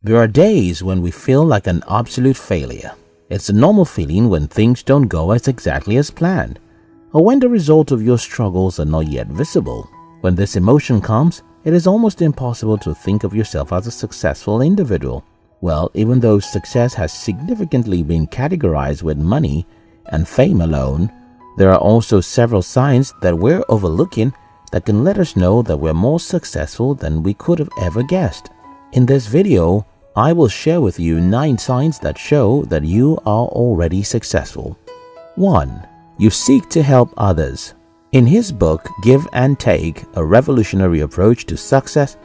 There are days when we feel like an absolute failure. It's a normal feeling when things don't go as exactly as planned, or when the result of your struggles are not yet visible. When this emotion comes, it is almost impossible to think of yourself as a successful individual. Well, even though success has significantly been categorized with money and fame alone, there are also several signs that we're overlooking that can let us know that we're more successful than we could have ever guessed. In this video, I will share with you 9 signs that show that you are already successful. 1. You seek to help others. In his book, Give and Take, A Revolutionary Approach to Success,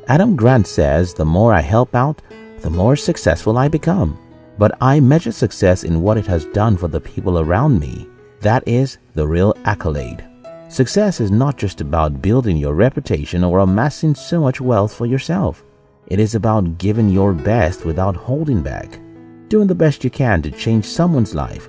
Adam Grant says, "The more I help out, the more successful I become. But I measure success in what it has done for the people around me. That is the real accolade." Success is not just about building your reputation or amassing so much wealth for yourself. It is about giving your best without holding back, doing the best you can to change someone's life.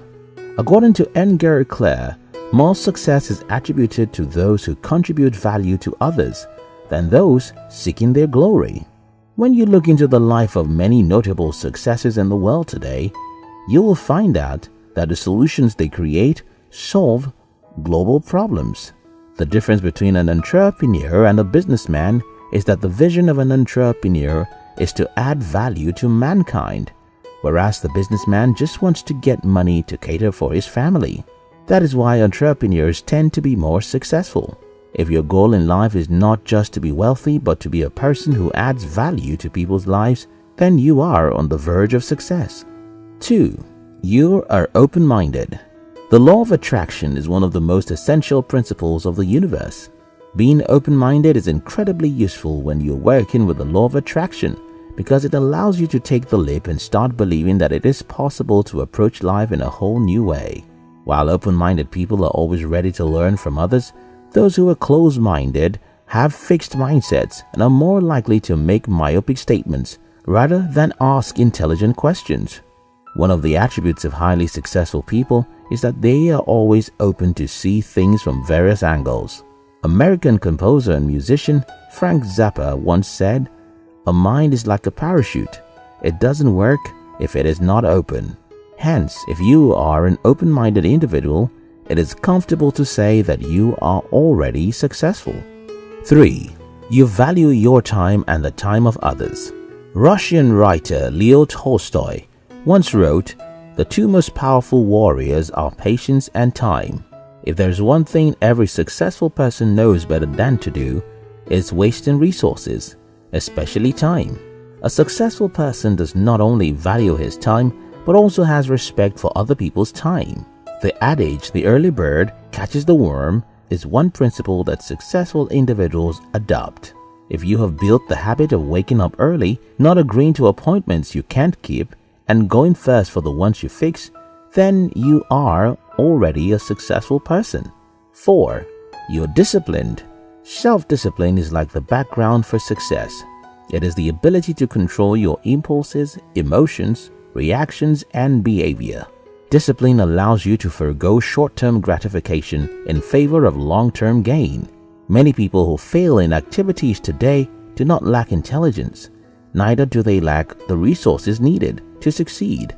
According to Edgar Clare, more success is attributed to those who contribute value to others than those seeking their glory. When you look into the life of many notable successes in the world today, you will find out that the solutions they create solve global problems. The difference between an entrepreneur and a businessman is that the vision of an entrepreneur is to add value to mankind, whereas the businessman just wants to get money to cater for his family. That is why entrepreneurs tend to be more successful. If your goal in life is not just to be wealthy but to be a person who adds value to people's lives, then you are on the verge of success. 2. You are open-minded. The law of attraction is one of the most essential principles of the universe. Being open-minded is incredibly useful when you're working with the law of attraction because it allows you to take the leap and start believing that it is possible to approach life in a whole new way. While open-minded people are always ready to learn from others, those who are closed-minded have fixed mindsets and are more likely to make myopic statements rather than ask intelligent questions. One of the attributes of highly successful people is that they are always open to see things from various angles. American composer and musician Frank Zappa once said, "A mind is like a parachute. It doesn't work if it is not open." Hence, if you are an open-minded individual, it is comfortable to say that you are already successful. 3. You value your time and the time of others. Russian writer Leo Tolstoy once wrote, "The 2 most powerful warriors are patience and time. If there's one thing every successful person knows better than to do, it's wasting resources, especially time." A successful person does not only value his time, but also has respect for other people's time. The adage, "the early bird catches the worm," is one principle that successful individuals adopt. If you have built the habit of waking up early, not agreeing to appointments you can't keep, and going first for the ones you fix, then you are already a successful person. 4. You're disciplined. Self-discipline is like the background for success. It is the ability to control your impulses, emotions, reactions, and behavior. Discipline allows you to forego short-term gratification in favor of long-term gain. Many people who fail in activities today do not lack intelligence. Neither do they lack the resources needed to succeed.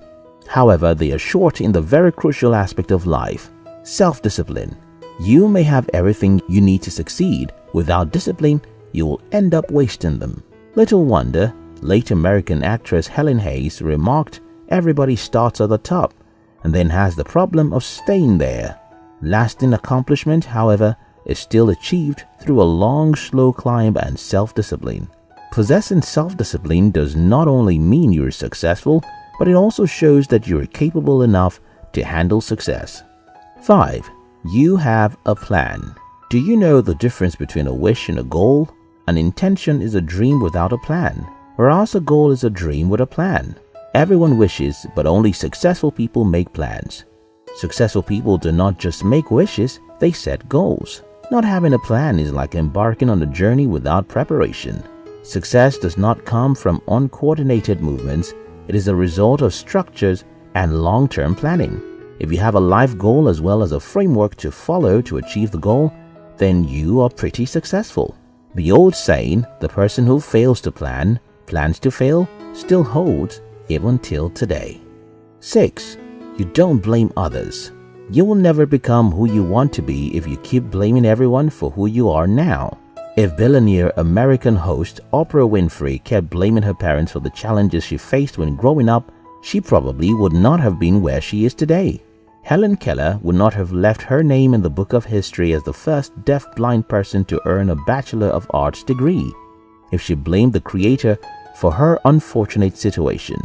However, they are short in the very crucial aspect of life, self-discipline. You may have everything you need to succeed. Without discipline, you will end up wasting them. Little wonder, late American actress Helen Hayes remarked, "Everybody starts at the top and then has the problem of staying there. Lasting accomplishment, however, is still achieved through a long, slow climb and self-discipline." Possessing self-discipline does not only mean you're successful, but it also shows that you're capable enough to handle success. 5. You have a plan. Do you know the difference between a wish and a goal? An intention is a dream without a plan, whereas a goal is a dream with a plan. Everyone wishes, but only successful people make plans. Successful people do not just make wishes, they set goals. Not having a plan is like embarking on a journey without preparation. Success does not come from uncoordinated movements. It is a result of structures and long-term planning. If you have a life goal as well as a framework to follow to achieve the goal, then you are pretty successful. The old saying, "The person who fails to plan, plans to fail," still holds even till today. 6. You don't blame others. You will never become who you want to be if you keep blaming everyone for who you are now. If billionaire American host Oprah Winfrey kept blaming her parents for the challenges she faced when growing up, she probably would not have been where she is today. Helen Keller would not have left her name in the book of history as the first deaf-blind person to earn a Bachelor of Arts degree if she blamed the Creator for her unfortunate situation.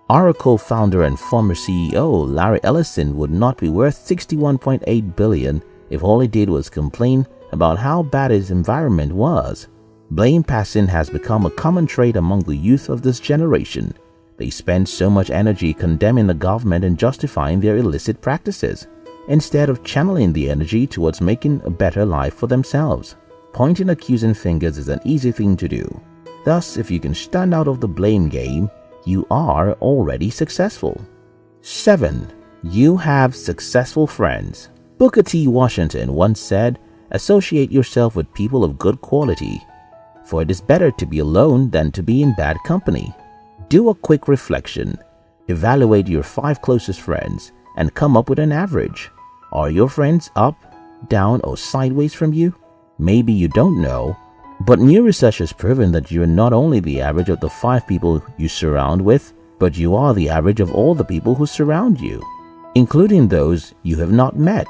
Oracle founder and former CEO Larry Ellison would not be worth $61.8 billion if all he did was complain about how bad his environment was. Blame passing has become a common trait among the youth of this generation. They spend so much energy condemning the government and justifying their illicit practices, instead of channeling the energy towards making a better life for themselves. Pointing accusing fingers is an easy thing to do. Thus, if you can stand out of the blame game, you are already successful. 7. You have successful friends. Booker T. Washington once said, "Associate yourself with people of good quality, for it is better to be alone than to be in bad company." Do a quick reflection. Evaluate your 5 closest friends and come up with an average. Are your friends up, down, or sideways from you? Maybe you don't know, but new research has proven that you are not only the average of the 5 people you surround with, but you are the average of all the people who surround you, including those you have not met.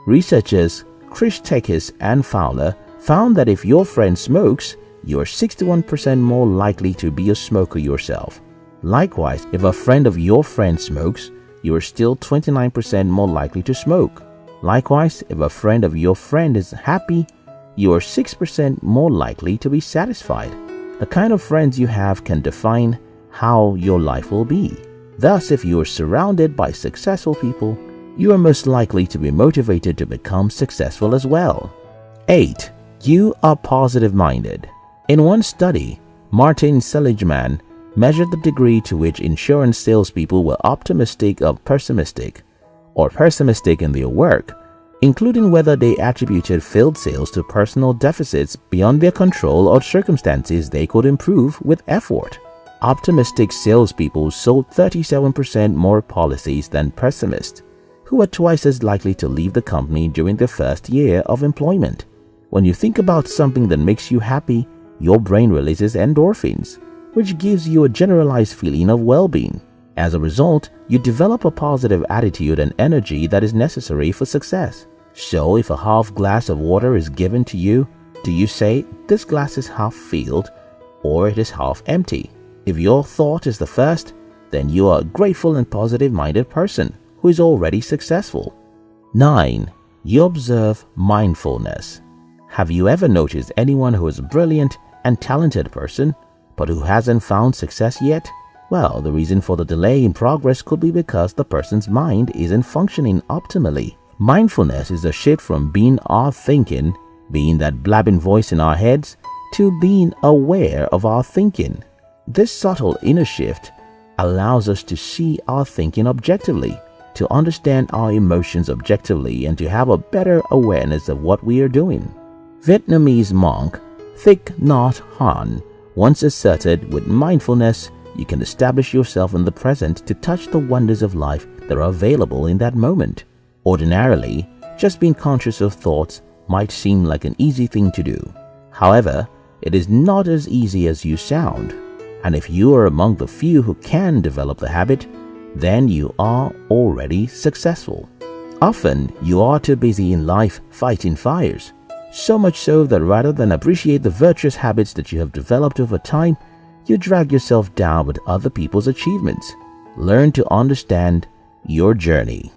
Researchers Chris Tekis and Fowler found that if your friend smokes, you are 61% more likely to be a smoker yourself. Likewise, if a friend of your friend smokes, you are still 29% more likely to smoke. Likewise, if a friend of your friend is happy, you are 6% more likely to be satisfied. The kind of friends you have can define how your life will be. Thus, if you are surrounded by successful people, you are most likely to be motivated to become successful as well. 8. You are positive-minded. In one study, Martin Seligman measured the degree to which insurance salespeople were optimistic or pessimistic in their work, including whether they attributed failed sales to personal deficits beyond their control or circumstances they could improve with effort. Optimistic salespeople sold 37% more policies than pessimists, who were twice as likely to leave the company during their first year of employment. When you think about something that makes you happy, your brain releases endorphins, which gives you a generalized feeling of well-being. As a result, you develop a positive attitude and energy that is necessary for success. So if a half glass of water is given to you, do you say, "This glass is half filled," or "It is half empty"? If your thought is the first, then you are a grateful and positive-minded person who is already successful. 9. You observe mindfulness. Have you ever noticed anyone who is a brilliant and talented person, but who hasn't found success yet? Well, the reason for the delay in progress could be because the person's mind isn't functioning optimally. Mindfulness is a shift from being our thinking, being that blabbing voice in our heads, to being aware of our thinking. This subtle inner shift allows us to see our thinking objectively, to understand our emotions objectively, and to have a better awareness of what we are doing. Vietnamese monk Thich Nhat Hanh once asserted, with mindfulness, you can establish yourself in the present to touch the wonders of life that are available in that moment. Ordinarily, just being conscious of thoughts might seem like an easy thing to do. However, it is not as easy as you sound. And if you are among the few who can develop the habit, then you are already successful. Often, you are too busy in life fighting fires. So much so that rather than appreciate the virtuous habits that you have developed over time, you drag yourself down with other people's achievements. Learn to understand your journey.